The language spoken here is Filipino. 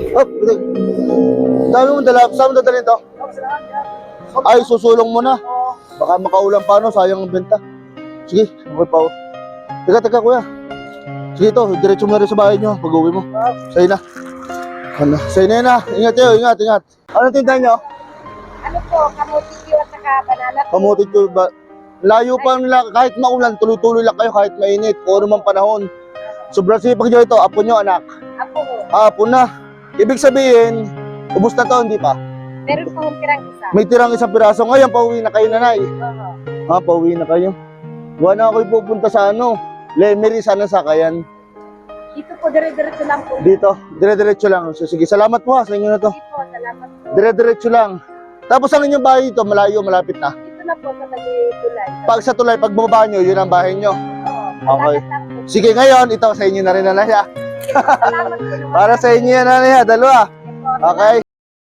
Oh, dami mong dala. Saan mo dadalhin to? Ay, susulong mo na. Baka makaulang pa, no? Sayang ang benta. Sige, okay pa. Teka, kuya. Sige to, diretso mo na rin sa bahay nyo. Pag-uwi mo. Sa'yo na. Ano? Sa'yo na yun na. Ingat kayo, ingat. Ano tindahan nyo? Ano po, kamuti at saka banana po. Kamuti ko ba? Layo pa nila, kahit maulan, tuloy-tuloy lang kayo kahit mainit. Kung ano mang panahon. Sobrang sipag nyo ito. Apo nyo, anak. Ako po. Apo na. Ibig sabihin, ubos na to, hindi pa? Meron pong tirang isa. May tirang isang piraso. Ngayon, pauwi na kayo, nanay. Oo. Pauwi na kayo. Buwan na ako'y pupunta sa Lemery, sana sakayan. Dito po, dire-diretso lang po. Dito, dire-diretso lang. So, sige, salamat po ha, sa inyo na to. Dito po, salamat po. Dire-diretso lang. Tapos ang inyong bahay dito, malayo, malapit na. Dito na po sa Tulay. Pag sa tulay, pag bumaba nyo, yun ang bahay nyo. Oo. Okay. Salamat lang po. Sige, ngayon, ito sa inyo na rin, nanay ha. Salamat po naman. Para sa inyo yan, nanay ha, dalawa. Ito, Okay.